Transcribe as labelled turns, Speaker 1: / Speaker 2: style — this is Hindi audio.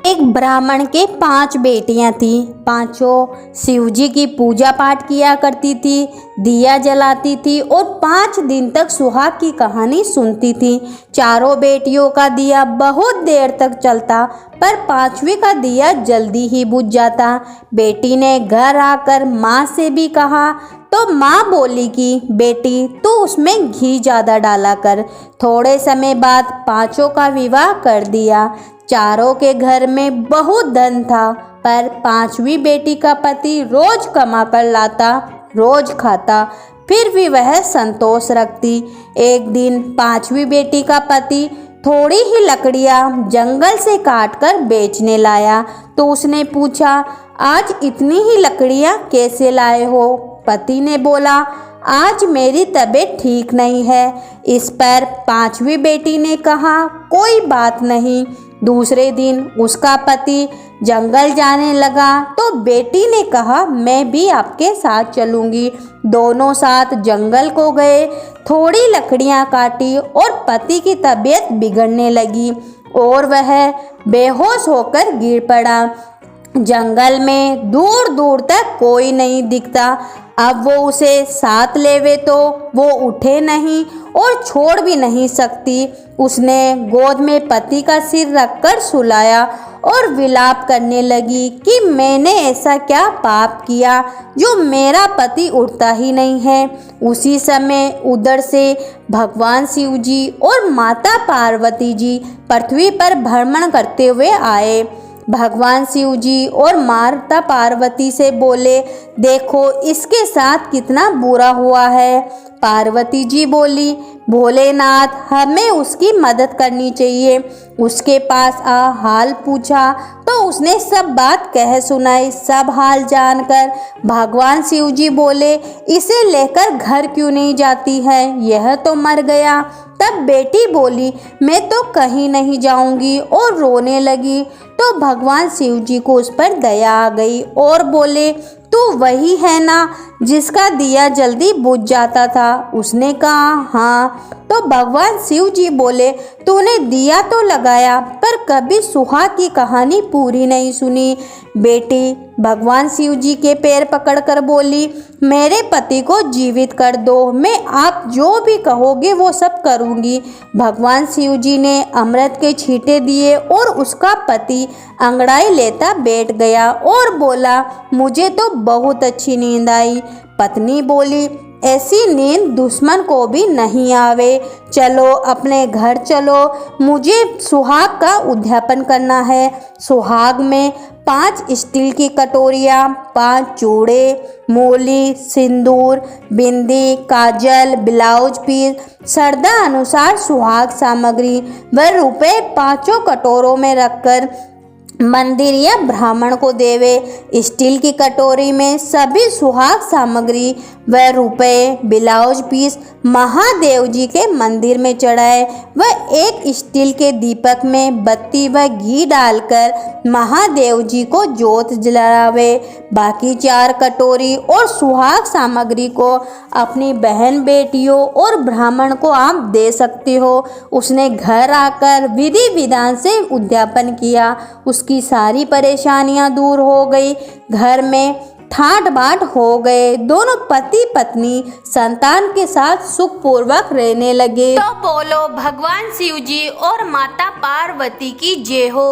Speaker 1: एक ब्राह्मण के 5 बेटियां थीं। पांचों शिव जी की पूजा पाठ किया करती थी, दिया जलाती थी और 5 दिन तक सुहाग की कहानी सुनती थी। चारों बेटियों का दिया बहुत देर तक चलता, पर 5वीं का दिया जल्दी ही बुझ जाता। बेटी ने घर आकर माँ से भी कहा तो माँ बोली कि बेटी तू उसमें घी ज़्यादा डाला कर। थोड़े समय बाद 5 का विवाह कर दिया। चारों के घर में बहुत धन था, पर 5वीं बेटी का पति रोज कमा कर लाता, रोज खाता, फिर भी वह संतोष रखती। एक दिन 5वीं बेटी का पति थोड़ी ही लकड़ियां जंगल से काटकर बेचने लाया, तो उसने पूछा, आज इतनी ही लकड़ियां कैसे लाए हो? पति ने बोला, आज मेरी तबीयत ठीक नहीं है। इस पर 5वीं बेटी ने कहा, कोई बात नहीं। दूसरे दिन उसका पति जंगल जाने लगा, तो बेटी ने कहा, मैं भी आपके साथ चलूंगी। दोनों साथ जंगल को गए, थोड़ी लकड़ियां काटी और पति की तबीयत बिगड़ने लगी और वह बेहोश होकर गिर पड़ा। जंगल में दूर दूर तक कोई नहीं दिखता। अब वो उसे साथ लेवे तो वो उठे नहीं और छोड़ भी नहीं सकती। उसने गोद में पति का सिर रखकर सुलाया और विलाप करने लगी कि मैंने ऐसा क्या पाप किया जो मेरा पति उठता ही नहीं है। उसी समय उधर से भगवान शिव जी और माता पार्वती जी पृथ्वी पर भ्रमण करते हुए आए। भगवान शिव जी और माता पार्वती से बोले, देखो इसके साथ कितना बुरा हुआ है। पार्वती जी बोली, भोलेनाथ हमें उसकी मदद करनी चाहिए। उसके पास हाल पूछा तो उसने सब बात कह सुनाई। सब हाल जानकर भगवान शिव जी बोले, इसे लेकर घर क्यों नहीं जाती है, यह तो मर गया। तब बेटी बोली, मैं तो कहीं नहीं जाऊंगी और रोने लगी। तो भगवान शिव जी को उस पर दया आ गई और बोले, तू वही है ना जिसका दिया जल्दी बुझ जाता था? उसने कहा, हाँ। तो भगवान शिव जी बोले, तूने दिया तो लगाया पर कभी सुहाग की कहानी पूरी नहीं सुनी। बेटी भगवान शिव जी के पैर पकड़कर बोली, मेरे पति को जीवित कर दो, मैं आप जो भी कहोगे वो सब करूँगी। भगवान शिव जी ने अमृत के छींटे दिए और उसका पति अंगड़ाई लेता बैठ गया और बोला, मुझे तो बहुत अच्छी नींद आई। पत्नी बोली, ऐसी नींद दुश्मन को भी नहीं आवे। चलो अपने घर चलो, मुझे सुहाग का उद्यापन करना है। सुहाग में 5 स्टील की कटोरियाँ, 5 चूड़े, मूली, सिंदूर, बिंदी, काजल, ब्लाउज पीस, श्रद्धा अनुसार सुहाग सामग्री व रुपए 5 कटोरों में रखकर मंदिर या ब्राह्मण को देवे। स्टील की कटोरी में सभी सुहाग सामग्री व रुपए, ब्लाउज पीस महादेव जी के मंदिर में चढ़ाए व एक स्टील के दीपक में बत्ती व घी डालकर महादेव जी को जोत जलावे। बाकी 4 कटोरी और सुहाग सामग्री को अपनी बहन बेटियों और ब्राह्मण को आप दे सकते हो। उसने घर आकर विधि विधान से उद्यापन किया। उसकी सारी परेशानियां दूर हो गई। घर में ठाट बाट हो गए। दोनों पति पत्नी संतान के साथ सुखपूर्वक रहने लगे। तो बोलो भगवान शिव जी और माता पार्वती की जय हो।